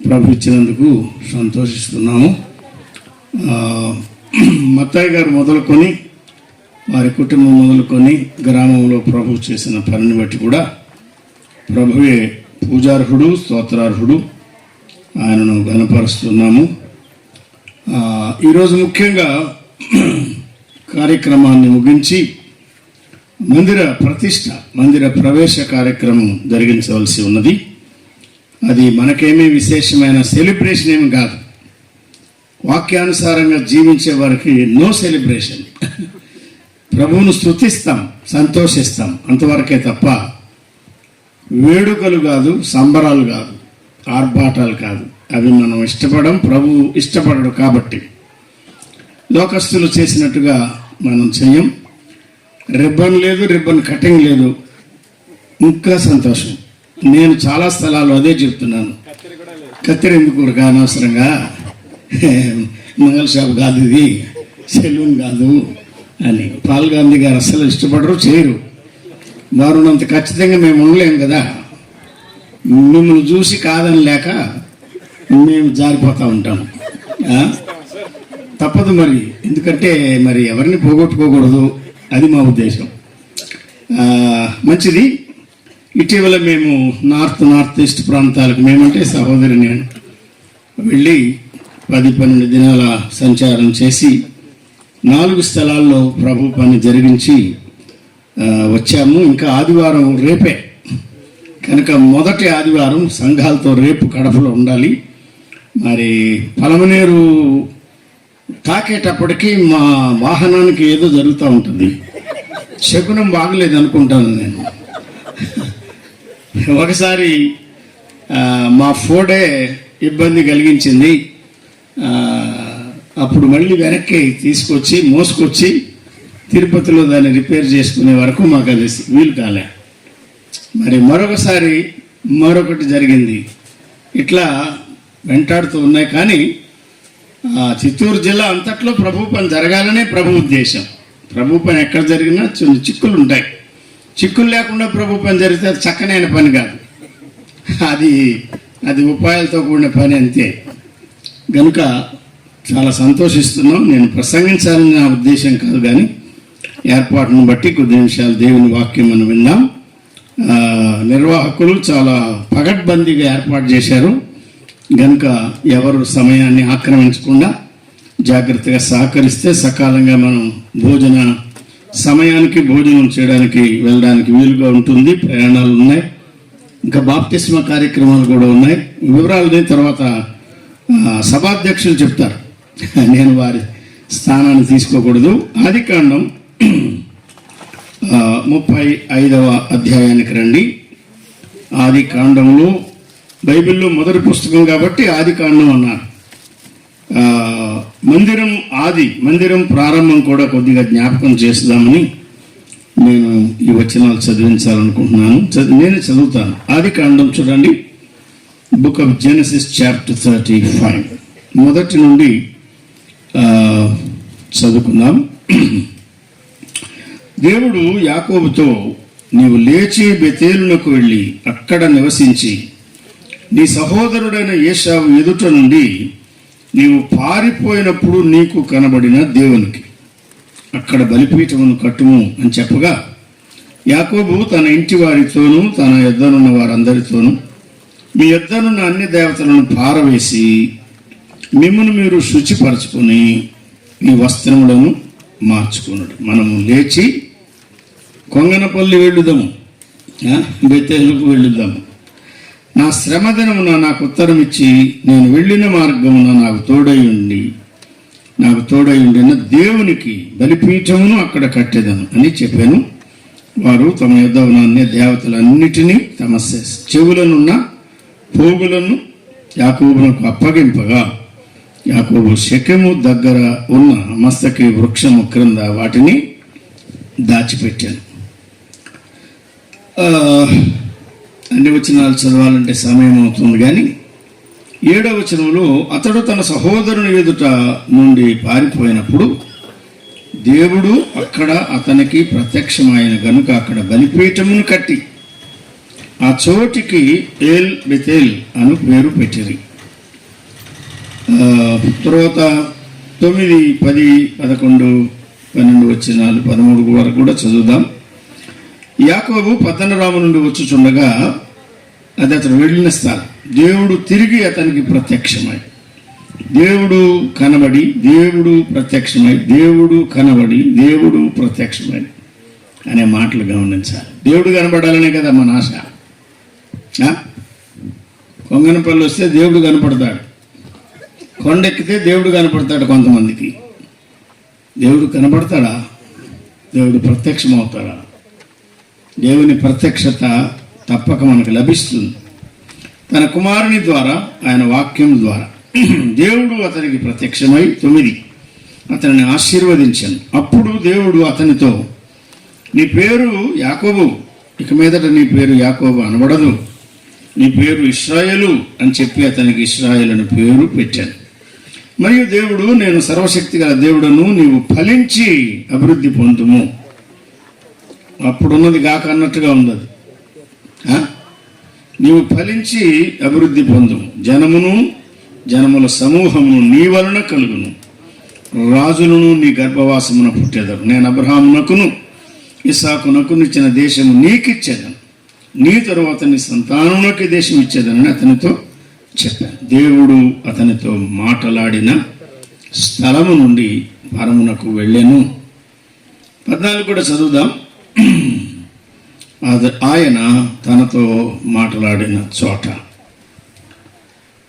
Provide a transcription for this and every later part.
ప్రభు ఇచ్చినందుకు సంతోషిస్తున్నాము. మత్తయ్య గారు మొదలుకొని వారి కుటుంబం మొదలుకొని గ్రామంలో ప్రభు చేసిన పనిని బట్టి కూడా ప్రభువే పూజార్హుడు, స్తోత్రార్హుడు, ఆయనను ఘనపరుస్తున్నాము. ఈరోజు ముఖ్యంగా కార్యక్రమాన్ని ముగించి మందిర ప్రవేశ కార్యక్రమం జరిగించవలసి ఉన్నది. అది మనకేమీ విశేషమైన సెలబ్రేషన్ ఏమి కాదు. వాక్యానుసారంగా జీవించే వారికి నో సెలబ్రేషన్. ప్రభువును స్తుతిస్తాం, సంతోషిస్తాం, అంతవరకే తప్ప వేడుకలు కాదు, సంబరాలు కాదు, ఆర్భాటాలు కాదు. అవి మనం ఇష్టపడం, ప్రభువు ఇష్టపడడు. కాబట్టి లోకస్తులు చేసినట్టుగా మనం చెయ్యం. రిబ్బన్ లేదు, రిబ్బన్ కటింగ్ లేదు, ఇంకా సంతోషం. నేను చాలా స్థలాల్లో అదే చెప్తున్నాను. కత్తెర ఎందుకు అనవసరంగా, మంగళ షాప్ కాదు ఇది, సెలూన్ కాదు అని పాల్ గాంధీ గారు అస్సలు ఇష్టపడరు, చేయరు. వారున్నంత ఖచ్చితంగా మేము ఉండలేము కదా. మిమ్మల్ని చూసి కాదని లేక మేము జారిపోతూ ఉంటాము. తప్పదు మరి, ఎందుకంటే మరి ఎవరిని పోగొట్టుకోకూడదు, అది మా ఉద్దేశం. మంచిది. ఇటీవల మేము నార్త్ ఈస్ట్ ప్రాంతాలకు, మేమంటే సహోదరి నేను వెళ్ళి 10-12 దినాల సంచారం చేసి 4 స్థలాల్లో ప్రభు పని జరిగించి వచ్చాము. ఇంకా ఆదివారం రేపే కనుక మొదటి ఆదివారం సంఘాలతో రేపు కడపలో ఉండాలి. మరి పలమనేరు తాకేటప్పటికీ మా వాహనానికి ఏదో జరుగుతూ ఉంటుంది. శకునం బాగలేదు అనుకుంటాను నేను. ఒకసారి మా ఫోర్డే ఇబ్బంది కలిగించింది. అప్పుడు మళ్ళీ వెనక్కి తీసుకొచ్చి మోసుకొచ్చి తిరుపతిలో దాన్ని రిపేర్ చేసుకునే వరకు మాకు అది వీలు కాలే. మరి మరొకటి జరిగింది. ఇట్లా వెంటాడుతూ ఉన్నాయి. కానీ చిత్తూరు జిల్లా అంతట్లో ప్రభు పని జరగాలనే ప్రభు ఉద్దేశం. ప్రభు పని ఎక్కడ జరిగినా చిన్న చిక్కులు ఉంటాయి. చిక్కులు లేకుండా ప్రభు పని జరిగితే అది చక్కనైన పని కాదు. అది ఉపాయాలతో కూడిన పని అంతే. కనుక చాలా సంతోషిస్తున్నాం. నేను ప్రసంగించాలని నా ఉద్దేశం కాదు, కానీ ఏర్పాటును బట్టి కొద్ది నిమిషాలు దేవుని వాక్యం మనం విందాం. నిర్వాహకులు చాలా పగడ్బందీగా ఏర్పాటు చేశారు. కనుక ఎవరు సమయాన్ని ఆక్రమించకుండా జాగ్రత్తగా సహకరిస్తే సకాలంగా మనం భోజన సమయానికి భోజనం చేయడానికి వెళ్ళడానికి వీలుగా ఉంటుంది. ప్రయాణాలు ఉన్నాయి, ఇంకా బాప్తిస్మ కార్యక్రమాలు కూడా ఉన్నాయి. వివరాలు తర్వాత సభాధ్యక్షులు చెప్తారు. నేను వారి స్థానాన్ని తీసుకోకూడదు. ఆదికాండం 35వ అధ్యాయానికి రండి. ఆదికాండంలో బైబిల్లో మొదటి పుస్తకం కాబట్టి ఆదికాండం అన్నారు. మందిరం ప్రారంభం కూడా కొద్దిగా జ్ఞాపకం చేద్దామని నేను ఈ వచనాలు చదివించాలనుకుంటున్నాను. నేను చదువుతాను. ఆదికాండం చూడండి, బుక్ ఆఫ్ జెనసిస్ చాప్టర్ 35 మొదటి నుండి చదువుకుందాం. దేవుడు యాకోబుతో, నీవు లేచి బెతేలునకు వెళ్ళి అక్కడ నివసించి నీ సహోదరుడైన ఏశావు ఎదుట నుండి నీవు పారిపోయినప్పుడు నీకు కనబడిన దేవునికి అక్కడ బలిపీఠమును కట్టుము అని చెప్పగా, యాకోబు తన ఇంటి వారితోనూ తన యొద్దనున్న వారందరితోనూ మీ యొద్దనున్న అన్ని దేవతలను పారవేసి మిమ్మల్ని మీరు శుచిపరచుకొని మీ వస్త్రములను మార్చుకున్నాడు. మనము లేచి కొంగనపల్లి వెళ్ళుదాము, బెతేలుకు వెళ్ళుదాము. నా శ్రమదినమున నాకు ఉత్తరం ఇచ్చి నేను వెళ్ళిన మార్గమున నాకు తోడై ఉండిన దేవునికి బలిపీఠమును అక్కడ కట్టేదను అని చెప్పాను. వారు తమ యొద్ద ఉన్న అన్ని దేవతలన్నిటినీ తమ చెవులనున్న పోగులను యాకోబునకు అప్పగింపగా, యాకోబు షెకెము దగ్గర ఉన్న మస్తకి వృక్షము క్రింద వాటిని దాచిపెట్టాను. అన్ని వచనాలు చదవాలంటే సమయం అవుతుంది, కానీ 7వ వచనంలో అతడు తన సహోదరుని ఎదుట నుండి పారిపోయినప్పుడు దేవుడు అక్కడ అతనికి ప్రత్యక్షమైన గనుక అక్కడ బలిపీఠమును కట్టి ఆ చోటికి ఏల్ బెతేల్ అను పేరు పెట్టిరి. తర్వాత 9, 10, 11, 12 వచనాలు 13 వరకు కూడా చదువుదాం. యాకోబు పద్దనరాము నుండి వచ్చుచుండగా, అది అతను వెళ్ళిన స్థలం, దేవుడు తిరిగి అతనికి ప్రత్యక్షమై, దేవుడు కనబడి, దేవుడు ప్రత్యక్షమై, దేవుడు కనబడి, దేవుడు ప్రత్యక్షమై అనే మాటలు గమనించాలి. దేవుడు కనబడాలనే కదా మన ఆశ. కొంగనపల్లి వస్తే దేవుడు కనపడతాడు, కొండెక్కితే దేవుడు కనపడతాడు. కొంతమందికి దేవుడు కనపడతాడా? దేవుడు ప్రత్యక్షమవుతాడా? దేవుని ప్రత్యక్షత తప్పక మనకు లభిస్తుంది. తన కుమారుని ద్వారా, ఆయన వాక్యం ద్వారా దేవుడు అతనికి ప్రత్యక్షమై 9 అతనిని ఆశీర్వదించాను. అప్పుడు దేవుడు అతనితో, నీ పేరు యాకోబు, ఇక మీదట నీ పేరు యాకోబు అనబడదు, నీ పేరు ఇశ్రాయేలు అని చెప్పి అతనికి ఇశ్రాయేలు అని పేరు పెట్టాను. మరియు దేవుడు, నేను సర్వశక్తి గల దేవుడను, నీవు ఫలించి అభివృద్ధి పొందుము. అప్పుడున్నది కాక అన్నట్టుగా ఉంది అది. నీవు ఫలించి అభివృద్ధి పొందుము, జనమును జనముల సమూహమును నీ వలన కలుగును, రాజులను నీ గర్భవాసమున పుట్టేదరు. నేను అబ్రహామునకును ఇస్సాకునకు ఇచ్చిన దేశము నీకిచ్చేదను, నీ తరువాత నీ సంతానమునకి దేశం ఇచ్చేదనని అతనితో చెప్పాను. దేవుడు అతనితో మాట్లాడిన స్థలము నుండి పరమునకు వెళ్ళాను. 14 కూడా చదువుదాం. ఆయన తనతో మాట్లాడిన చోట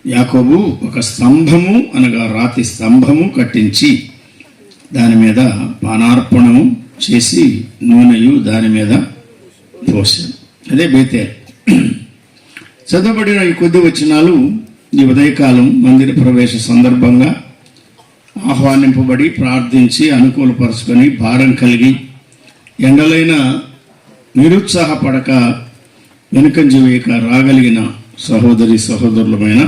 యాకోబు ఒక స్తంభము, అనగా రాతి స్తంభము కట్టించి దాని మీద పానార్పణము చేసి నూనెయు దాని మీద పోసాను. అదే బేతేల్. చదవబడిన ఈ కొద్ది వచనాలు ఈ ఉదయకాలం మందిర ప్రవేశ సందర్భంగా ఆహ్వానింపబడి, ప్రార్థించి, అనుకూలపరుచుకొని, భారం కలిగి, ఎండలైన నిరుత్సాహపడక, వెనుకంజ వేయక రాగలిగిన సహోదరి సహోదరులమైన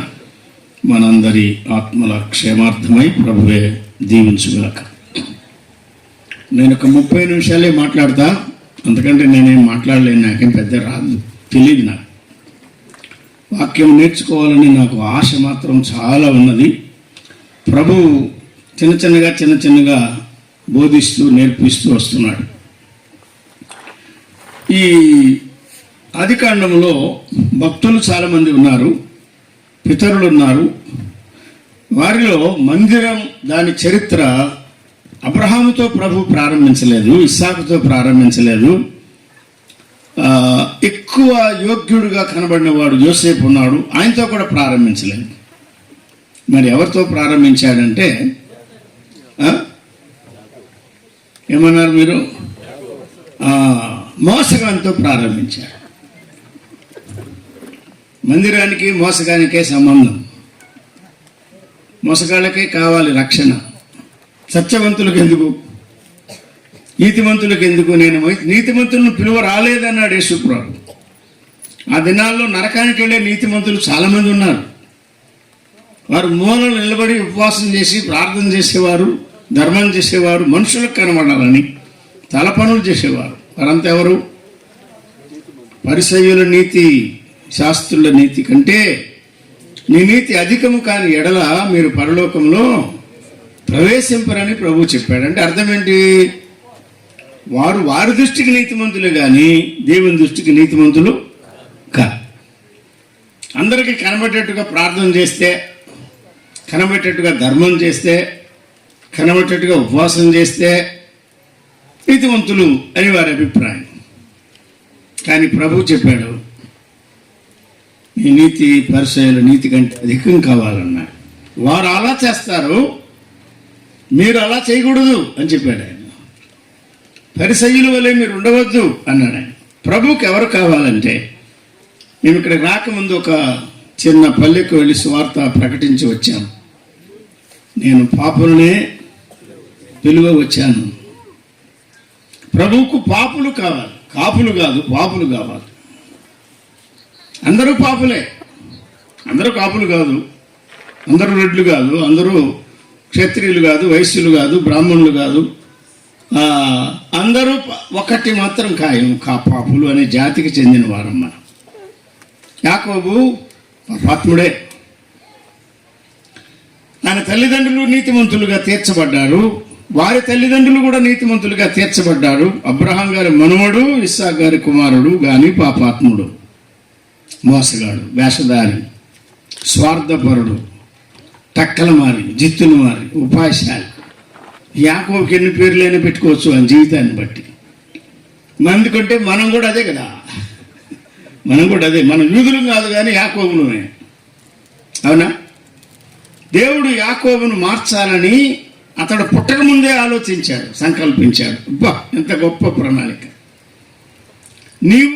మనందరి ఆత్మల క్షేమార్థమై ప్రభువే దీవించుగాక. నేను ఒక 30 నిమిషాలే మాట్లాడతా, అందుకంటే నేనేం మాట్లాడలేను, నాకేం పెద్ద రాదు, తెలియదు. నాకు వాక్యం నేర్చుకోవాలని నాకు ఆశ మాత్రం చాలా ఉన్నది. ప్రభు చిన్న చిన్నగా బోధిస్తూ నేర్పిస్తూ వస్తున్నాడు. ఈ ఆదికాండంలో భక్తులు చాలామంది ఉన్నారు, పితరులు ఉన్నారు. వారిలో మందిరం, దాని చరిత్ర అబ్రహాముతో ప్రభు ప్రారంభించలేదు, ఇస్సాకుతో ప్రారంభించలేదు. ఎక్కువ యోగ్యుడుగా కనబడిన వాడు యోసేపు ఉన్నాడు, ఆయనతో కూడా ప్రారంభించలేదు. మరి ఎవరితో ప్రారంభించాడంటే, ఏమన్నారు మీరు? మోసగానితో ప్రారంభించాడు. మందిరానికి మోసగానికే సంబంధం. మోసగాళ్ళకే కావాలి రక్షణ. సత్యవంతులకు ఎందుకు? నీతిమంతులకు ఎందుకు? నేను నీతిమంతులను పిలువ రాలేదన్నాడు యేసుప్రభు. ఆ దినాల్లో నరకానికి వెళ్ళే నీతిమంతులు చాలామంది ఉన్నారు. వారు మూలలు నిలబడి ఉపవాసం చేసి ప్రార్థన చేసేవారు, ధర్మం చేసేవారు, మనుషులకు కనబడాలని తల పనులు చేసేవారు. వారంతా ఎవరు? పరిసయ్యుల నీతి, శాస్త్రుల నీతి కంటే నీ నీతి అధికము కాని ఎడల మీరు పరలోకంలో ప్రవేశింపరని ప్రభు చెప్పాడు. అంటే అర్థం ఏంటి? వారి దృష్టికి నీతిమంతులే కానీ దేవుని దృష్టికి నీతిమంతులు కాదు. అందరికీ కనబడేట్టుగా ప్రార్థన చేస్తే, కనబడేట్టుగా ధర్మం చేస్తే, కనబడేట్టుగా ఉపవాసం చేస్తే నీతిమంతులు అని వారి అభిప్రాయం. కానీ ప్రభు చెప్పాడు, నీ నీతి పరిసయ్యుల నీతి కంటే అధికం కావాలన్నాడు. వారు అలా చేస్తారు, మీరు అలా చేయకూడదు అని చెప్పాడు ఆయన. పరిసయ్యుల వలె మీరు ఉండవద్దు అన్నాడు ఆయన. ప్రభువుకి ఎవరు కావాలంటే, మేము ఇక్కడికి రాకముందు ఒక చిన్న పల్లెకు వెళ్ళి స్వార్థ ప్రకటించి వచ్చాను. నేను పాపులనే పిలువ వచ్చాను. ప్రభువుకు పాపులు కావాలి, కాపులు కాదు, పాపులు కావాలి. అందరూ పాపులే, అందరూ కాపులు కాదు, అందరూ రెడ్లు కాదు, అందరూ క్షత్రియులు కాదు, వైశ్యులు కాదు, బ్రాహ్మణులు కాదు. అందరూ ఒకటి మాత్రం ఖాయం, పాపులు అనే జాతికి చెందిన వారమ్మ. యాకోబు పాపాత్ముడే. ఆయన తల్లిదండ్రులు నీతిమంతులుగా తీర్చబడ్డారు, వారి తల్లిదండ్రులు కూడా నీతిమంతులుగా తీర్చబడ్డారు. అబ్రహాం గారి మనుమడు, ఇస్సాకు గారి కుమారుడు గాని పాపాత్ముడు, మోసగాడు, వేషధారి, స్వార్థపరుడు, టక్కల మారి, జిత్తులు మారి, ఉపాయశాలి. యాకోబుకి ఎన్ని పేర్లైనా పెట్టుకోవచ్చు ఆయన జీవితాన్ని బట్టి. ఎందుకంటే మనం కూడా అదే కదా, మనం కూడా అదే. మనం యూదులు కాదు కానీ యాకోబులమే, అవునా? దేవుడు యాకోబును మార్చాలని అతడు పుట్టక ముందే ఆలోచించాడు, సంకల్పించాడు. అబ్బా ఎంత గొప్ప ప్రణాళిక! నీవు